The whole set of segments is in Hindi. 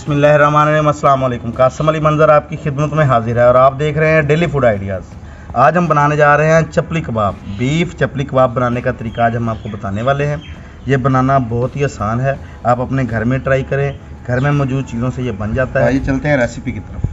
बिस्मिल्लाहिर्रहमानिर्रहीम। अस्सलाम वालेकुम। कासिम अली मंजर आपकी खिदमत में हाजिर है और आप देख रहे हैं डेली फूड आइडियाज़। आज हम बनाने जा रहे हैं चपली कबाब। बीफ चपली कबाब बनाने का तरीका आज हम आपको बताने वाले हैं। ये बनाना बहुत ही आसान है, आप अपने घर में ट्राई करें, घर में मौजूद चीज़ों से ये बन जाता है। आइए चलते हैं रेसिपी की तरफ।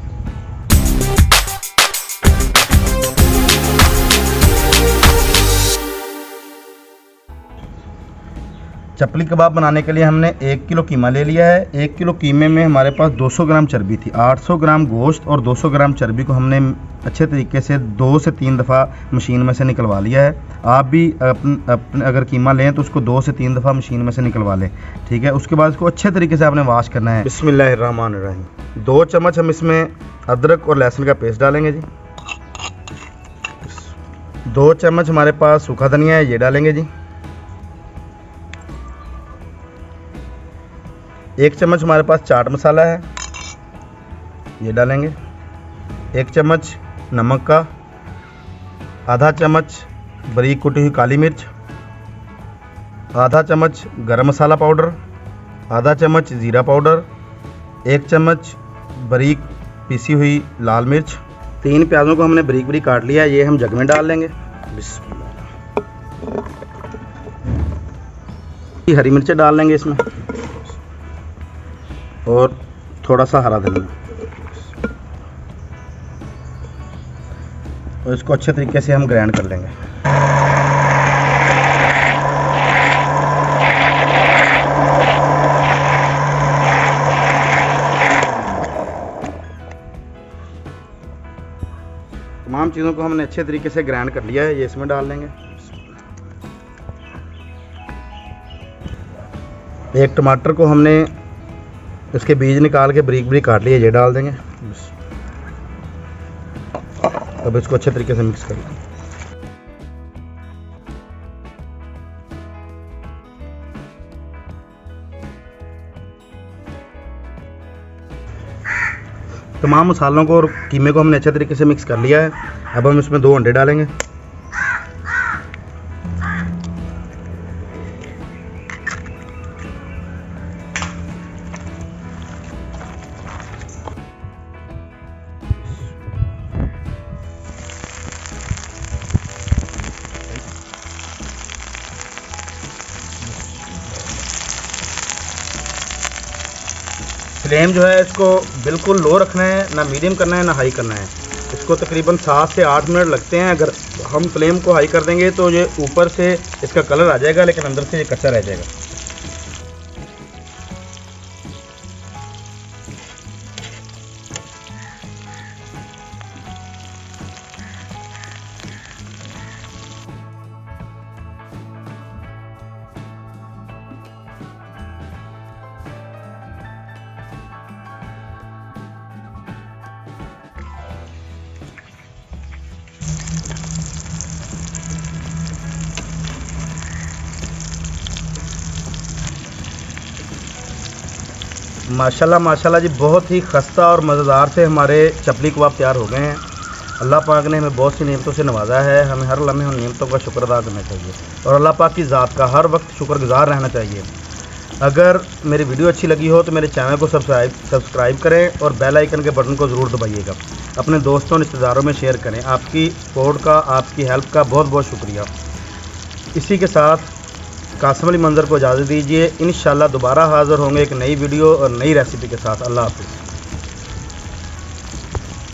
चपली कबाब बनाने के लिए हमने 1 किलो कीमा ले लिया है। 1 किलो कीमे में हमारे पास 200 ग्राम चर्बी थी। 800 ग्राम गोश्त और 200 ग्राम चर्बी को हमने अच्छे तरीके से 2 से 3 दफ़ा मशीन में से निकलवा लिया है। आप भी अपने अगर कीमा लें तो उसको 2 से 3 दफ़ा मशीन में से निकलवा लें, ठीक है। उसके बाद इसको अच्छे तरीके से आपने वॉश करना है। बिस्मिल्लाहिर्रहमानिर्रहीम। 2 चम्मच हम इसमें अदरक और लहसुन का पेस्ट डालेंगे जी। 2 चम्मच हमारे पास सूखा धनिया है, ये डालेंगे जी। 1 चम्मच हमारे पास चाट मसाला है, ये डालेंगे। 1 चम्मच नमक का, आधा चम्मच बारीक कुटी हुई काली मिर्च, आधा चम्मच गरम मसाला पाउडर, आधा चम्मच ज़ीरा पाउडर, 1 चम्मच बारीक पीसी हुई लाल मिर्च। 3 प्याज़ों को हमने बारीक बारीक काट लिया, ये हम जग में डाल लेंगे। हरी मिर्चें डाल लेंगे इसमें और थोड़ा सा हरा धनिया, और इसको अच्छे तरीके से हम ग्राइंड कर लेंगे। तमाम चीज़ों को हमने अच्छे तरीके से ग्राइंड कर लिया है, ये इसमें डाल लेंगे। 1 टमाटर को हमने इसके बीज निकाल के बारीक बारीक काट लिए, ये डाल देंगे। अब इसको अच्छे तरीके से मिक्स कर लेंगे। तमाम मसालों को और कीमे को हमने अच्छे तरीके से मिक्स कर लिया है। अब हम इसमें 2 अंडे डालेंगे। फ्लेम जो है इसको बिल्कुल लो रखना है, ना मीडियम करना है ना हाई करना है। इसको तकरीबन 7 से 8 मिनट लगते हैं। अगर हम फ्लेम को हाई कर देंगे तो ये ऊपर से इसका कलर आ जाएगा, लेकिन अंदर से ये कच्चा रह जाएगा। माशाल्लाह माशाल्लाह जी, बहुत ही खस्ता और मज़ेदार से हमारे चपली कबाब तैयार हो गए हैं। अल्लाह पाक ने हमें बहुत सी नेमतों से नवाजा है, हमें हर लम्हे उन नेमतों का शुक्र अदा करना चाहिए और अल्लाह पाक की ज़ात का हर वक्त शुक्रगुजार रहना चाहिए। अगर मेरी वीडियो अच्छी लगी हो तो मेरे चैनल को सब्सक्राइब करें और बेल आइकन के बटन को ज़रूर दबाइएगा। अपने दोस्तों रिश्तेदारों में शेयर करें। आपकी सपोर्ट का, आपकी हेल्प का बहुत बहुत शुक्रिया। इसी के साथ कासिम अली मंजर को इजाज़त दीजिए। इंशाल्लाह दोबारा हाज़िर होंगे एक नई वीडियो और नई रेसिपी के साथ। अल्लाह हाफ़िज़।